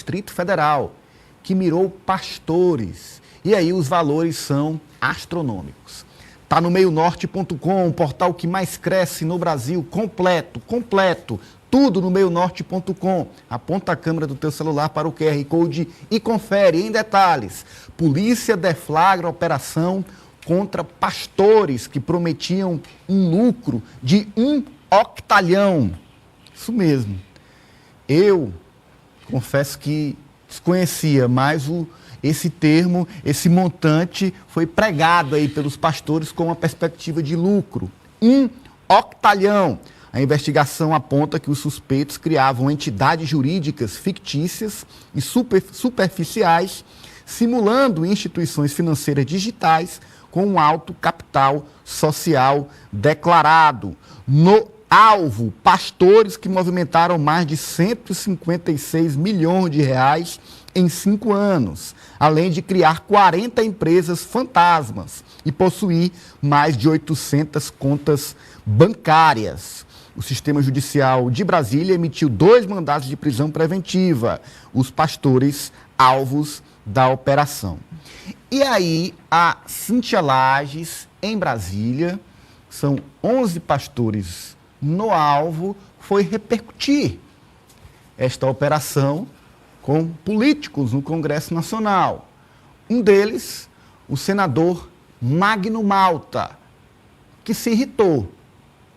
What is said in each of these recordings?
Distrito Federal, que mirou pastores. E aí os valores são astronômicos. Tá no meionorte.com, o portal que mais cresce no Brasil, completo. Tudo no meionorte.com. Aponta a câmera do teu celular para o QR Code e confere em detalhes. Polícia deflagra operação contra pastores que prometiam um lucro de 1 octalhão. Isso mesmo. Eu confesso que desconhecia, mas esse termo, esse montante foi pregado aí pelos pastores com uma perspectiva de lucro. 1 octalhão. A investigação aponta que os suspeitos criavam entidades jurídicas fictícias e superficiais, simulando instituições financeiras digitais com um alto capital social declarado. No alvo, pastores que movimentaram mais de 156 milhões de reais em 5 anos, além de criar 40 empresas fantasmas e possuir mais de 800 contas bancárias. O Sistema Judicial de Brasília emitiu 2 mandados de prisão preventiva, os pastores alvos da operação. E aí, a Cíntia Lages, em Brasília, são 11 pastores no alvo, foi repercutir esta operação com políticos no Congresso Nacional. Um deles, o senador Magno Malta, que se irritou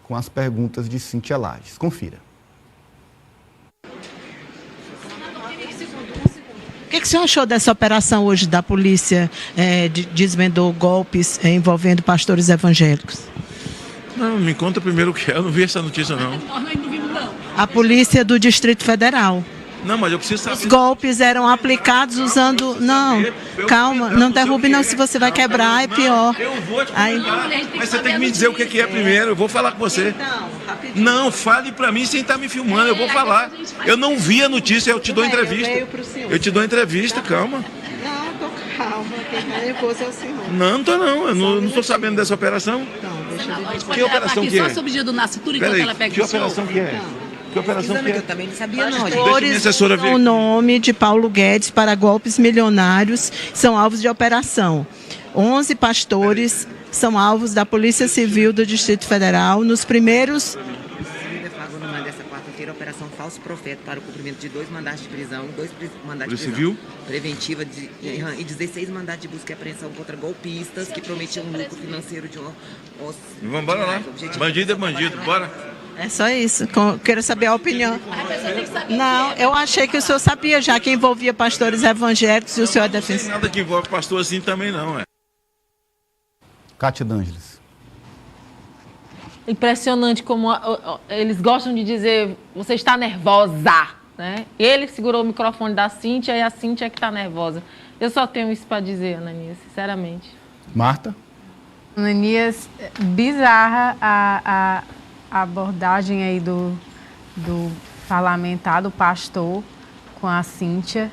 com as perguntas de Cíntia Lages. Confira. O que o senhor achou dessa operação hoje da polícia, desvendou golpes envolvendo pastores evangélicos? Não, me conta primeiro o que é, eu não vi essa notícia não. A polícia do Distrito Federal. Não, mas eu preciso saber. Os golpes eram aplicados usando... Não, calma, não derrube não, se você vai quebrar, é pior. Eu vou te contar, mas você tem que me dizer o que é primeiro, eu vou falar com você. Não, fale pra mim sem estar me filmando, eu vou falar. Eu não vi a notícia, eu te dou entrevista. Eu te dou entrevista, calma. Não, tô calma, quem tá nervoso é o senhor. Não, tô não, eu não estou sabendo dessa operação. Que operação que é? Só sobre o dia do nascituro, enquanto ela pega que operação que é? Que operação que é? Eu também não sabia, não. Pastores Usam o nome de Paulo Guedes para golpes milionários, são alvos de operação. 11 pastores são alvos da Polícia Civil do Distrito Federal nos primeiros... Deflagrou no mandato dessa quarta-feira a Operação Falso Profeta para o cumprimento de 2 mandados de prisão, 2 mandados de prisão preventiva e 16 mandados de busca e apreensão contra golpistas que prometiam um lucro financeiro de Vamos embora lá. Bandido é bandido, bora. É só isso. Quero saber a opinião. Não, eu achei que o senhor sabia já que envolvia pastores evangélicos e o senhor é defensor. Não tem nada que envolve pastor assim também não, é. Cátia D'Ângeles. Impressionante como eles gostam de dizer, você está nervosa, né? Ele segurou o microfone da Cíntia e a Cíntia é que está nervosa. Eu só tenho isso para dizer, Ananias, sinceramente. Marta? Ananias, bizarra a abordagem aí do parlamentar, do pastor, com a Cíntia.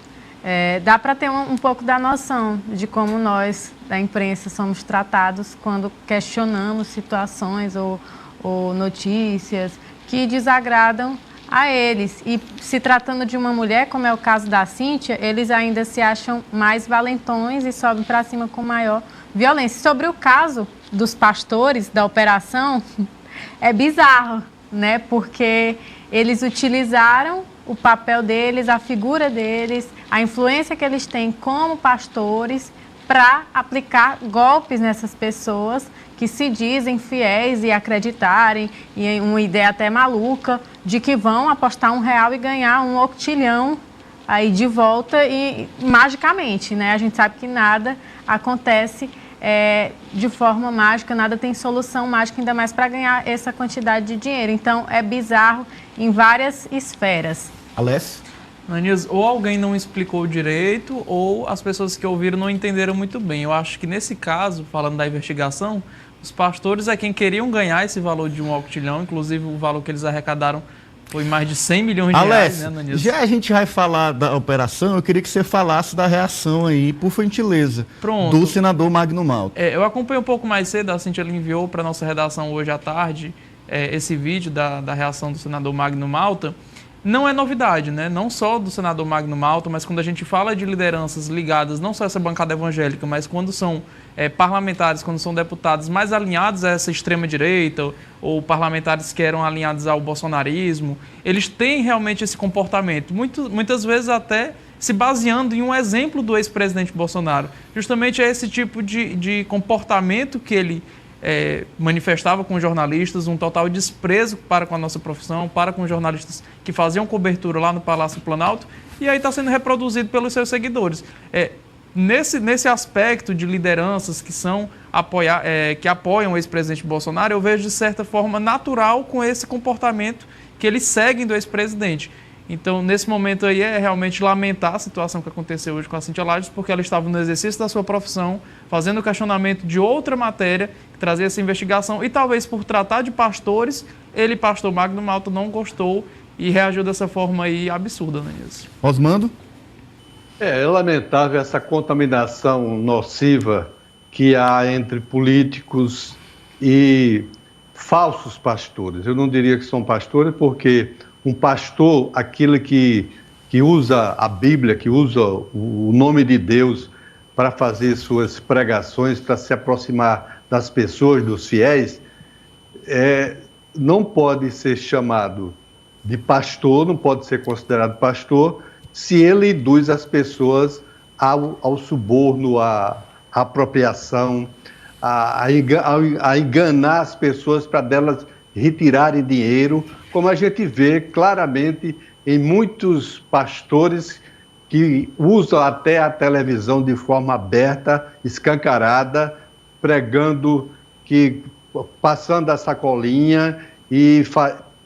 Dá para ter um pouco da noção de como nós, da imprensa, somos tratados quando questionamos situações ou notícias que desagradam a eles. E se tratando de uma mulher, como é o caso da Cíntia, eles ainda se acham mais valentões e sobem para cima com maior violência. Sobre o caso dos pastores, da operação, é bizarro, né? Porque eles utilizaram o papel deles, a figura deles, a influência que eles têm como pastores para aplicar golpes nessas pessoas que se dizem fiéis e acreditarem, e uma ideia até maluca, de que vão apostar R$1 e ganhar 1 octilhão aí de volta e magicamente, né? A gente sabe que nada acontece de forma mágica, nada tem solução mágica, ainda mais para ganhar essa quantidade de dinheiro. Então, é bizarro em várias esferas. Alessio? Ananias, ou alguém não explicou direito, ou as pessoas que ouviram não entenderam muito bem. Eu acho que nesse caso, falando da investigação, os pastores é quem queriam ganhar esse valor de 1 octilhão, inclusive o valor que eles arrecadaram foi mais de 100 milhões de reais, né, Ananias? Já a gente vai falar da operação, eu queria que você falasse da reação aí, por gentileza, do senador Magno Malta. Eu acompanhei um pouco mais cedo, a Cíntia enviou para a nossa redação hoje à tarde esse vídeo da reação do senador Magno Malta. não é novidade, né? Não só do senador Magno Malta, mas quando a gente fala de lideranças ligadas, não só essa bancada evangélica, mas quando são parlamentares, quando são deputados mais alinhados a essa extrema-direita, ou parlamentares que eram alinhados ao bolsonarismo, eles têm realmente esse comportamento, muitas vezes até se baseando em um exemplo do ex-presidente Bolsonaro. Justamente é esse tipo de comportamento que ele manifestava com os jornalistas, um total desprezo para com a nossa profissão, para com os jornalistas que faziam cobertura lá no Palácio Planalto, e aí está sendo reproduzido pelos seus seguidores. Nesse aspecto de lideranças que apoiam o ex-presidente Bolsonaro, eu vejo de certa forma natural com esse comportamento que eles seguem do ex-presidente. Então, nesse momento aí, é realmente lamentar a situação que aconteceu hoje com a Cíntia Lages, porque ela estava no exercício da sua profissão, fazendo o questionamento de outra matéria que trazia essa investigação, e talvez por tratar de pastores, pastor Magno Malta, não gostou e reagiu dessa forma aí absurda, né, isso? Osmando? É lamentável essa contaminação nociva que há entre políticos e falsos pastores. Eu não diria que são pastores, porque um pastor, aquele que usa a Bíblia, que usa o nome de Deus para fazer suas pregações, para se aproximar das pessoas, dos fiéis, não pode ser chamado de pastor, não pode ser considerado pastor, se ele induz as pessoas ao suborno, à apropriação, a enganar as pessoas para delas retirarem dinheiro, como a gente vê claramente em muitos pastores que usam até a televisão de forma aberta, escancarada, pregando, passando a sacolinha,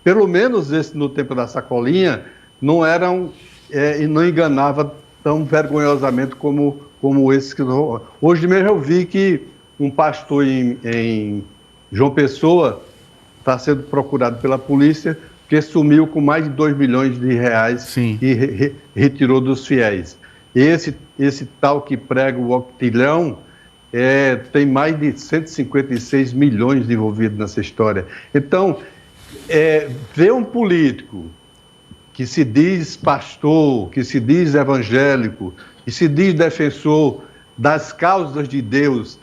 pelo menos no tempo da sacolinha, e não enganava tão vergonhosamente como esse que... Hoje mesmo eu vi que um pastor em João Pessoa está sendo procurado pela polícia, que sumiu com mais de 2 milhões de reais. Sim. E retirou dos fiéis. Esse tal que prega o octilhão tem mais de 156 milhões envolvidos nessa história. Então, ver um político que se diz pastor, que se diz evangélico, que se diz defensor das causas de Deus,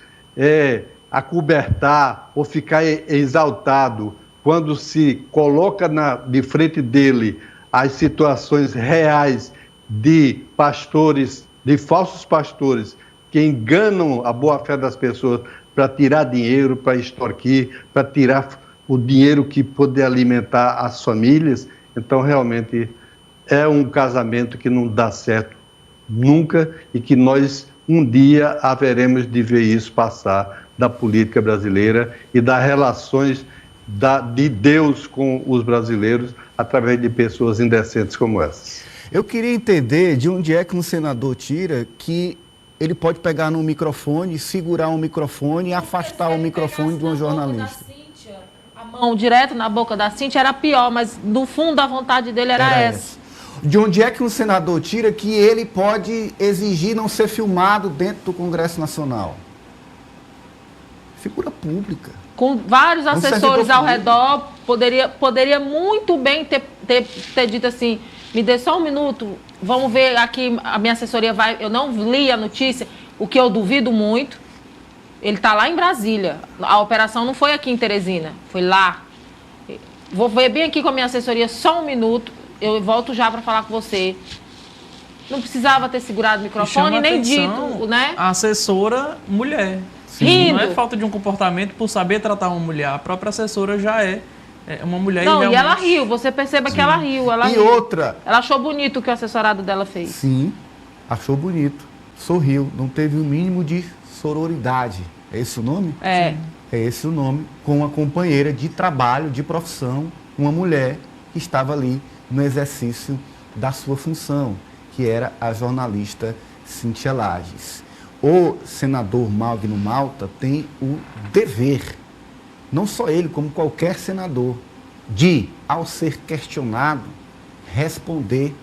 acobertar ou ficar exaltado quando se coloca de frente dele as situações reais de pastores, de falsos pastores, que enganam a boa-fé das pessoas para tirar dinheiro, para extorquir, para tirar o dinheiro que poder alimentar as famílias. Então, realmente, é um casamento que não dá certo nunca e que nós, um dia, haveremos de ver isso passar da política brasileira e das relações de Deus com os brasileiros através de pessoas indecentes como essas. Eu queria entender de onde é que um senador tira que ele pode pegar no microfone, segurar um microfone e afastar o microfone de um jornalista. A mão direto na boca da Cíntia era pior, mas no fundo a vontade dele era essa. De onde é que um senador tira que ele pode exigir não ser filmado dentro do Congresso Nacional? Figura pública. Com vários assessores ao redor, poderia muito bem ter dito assim, me dê só um minuto, vamos ver aqui, a minha assessoria vai... Eu não li a notícia, o que eu duvido muito. Ele está lá em Brasília. A operação não foi aqui em Teresina, foi lá. Vou ver bem aqui com a minha assessoria, só um minuto, eu volto já para falar com você. Não precisava ter segurado o microfone, nem dito, né? A assessora mulher. Sim, não é falta de um comportamento por saber tratar uma mulher. A própria assessora já é uma mulher. Não, realmente... e ela riu, você perceba que ela riu. Outra. Ela achou bonito o que o assessorado dela fez. Sim, achou bonito. Sorriu, não teve o mínimo de sororidade. É esse o nome? É. Sim. É esse o nome, com uma companheira de trabalho, de profissão, uma mulher que estava ali no exercício da sua função, que era a jornalista Cíntia Lages. O senador Magno Malta tem o dever, não só ele, como qualquer senador, de, ao ser questionado, responder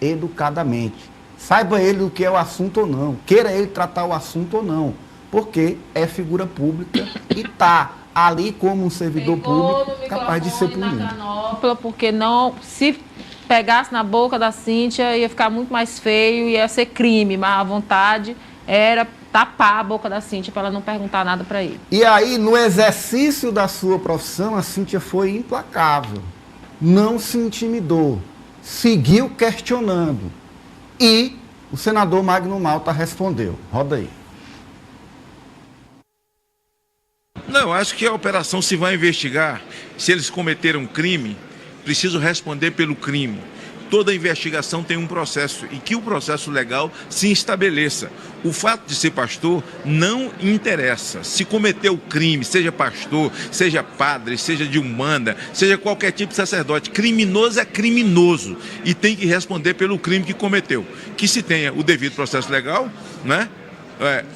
educadamente. Saiba ele o que é o assunto ou não, queira ele tratar o assunto ou não, porque é figura pública e está ali como um servidor público capaz de ser punido. Porque não, se pegasse na boca da Cíntia, ia ficar muito mais feio, ia ser crime, mas a vontade era tapar a boca da Cíntia para ela não perguntar nada para ele. E aí, no exercício da sua profissão, a Cíntia foi implacável. Não se intimidou. Seguiu questionando. E o senador Magno Malta respondeu. Roda aí. Não, eu acho que a operação se vai investigar. Se eles cometeram crime, preciso responder pelo crime. Toda investigação tem um processo e que o processo legal se estabeleça. O fato de ser pastor não interessa. Se cometeu crime, seja pastor, seja padre, seja de umbanda, seja qualquer tipo de sacerdote, criminoso é criminoso e tem que responder pelo crime que cometeu. Que se tenha o devido processo legal, né?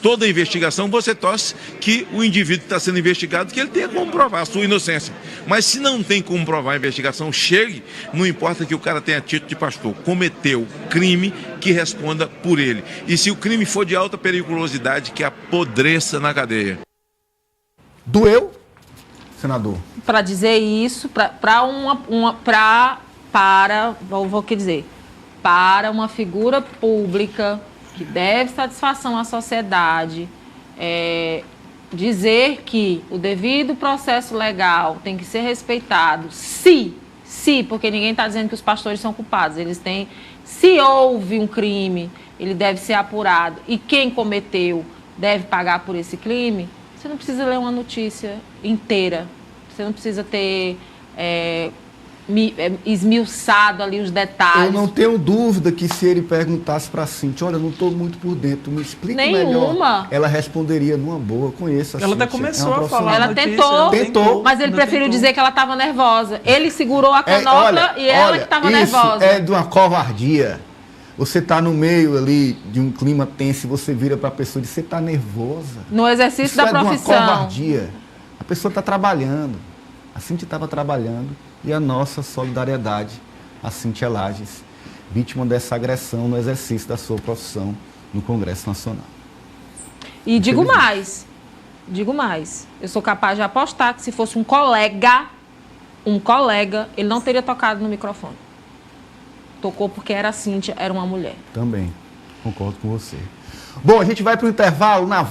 Toda investigação você torce que o indivíduo que está sendo investigado, que ele tenha como provar a sua inocência. Mas se não tem como provar a investigação, chegue, não importa que o cara tenha título de pastor, cometeu crime, que responda por ele. E se o crime for de alta periculosidade, que apodreça na cadeia. Doeu, senador? Para dizer isso, para uma figura pública que deve satisfação à sociedade, dizer que o devido processo legal tem que ser respeitado, porque ninguém está dizendo que os pastores são culpados, se houve um crime, ele deve ser apurado, e quem cometeu deve pagar por esse crime, você não precisa ler uma notícia inteira, você não precisa ter esmiuçado ali os detalhes. Eu não tenho dúvida que se ele perguntasse para a Cíntia, olha, eu não estou muito por dentro, me explica melhor. Ela responderia numa boa, eu conheço a Cíntia. Ela até começou a falar. Ela tentou, mas ele preferiu dizer que ela estava nervosa. Ele segurou a canota e ela que estava nervosa. É de uma covardia. Você está no meio ali de um clima tenso e você vira para a pessoa e diz, você está nervosa. No exercício da profissão. Isso é de uma covardia. A pessoa está trabalhando. A Cíntia estava trabalhando. E a nossa solidariedade a Cíntia Lages, vítima dessa agressão no exercício da sua profissão no Congresso Nacional. E digo mais, eu sou capaz de apostar que se fosse um colega, ele não teria tocado no microfone. Tocou porque era a Cíntia, era uma mulher. Também, concordo com você. Bom, a gente vai para o intervalo. Na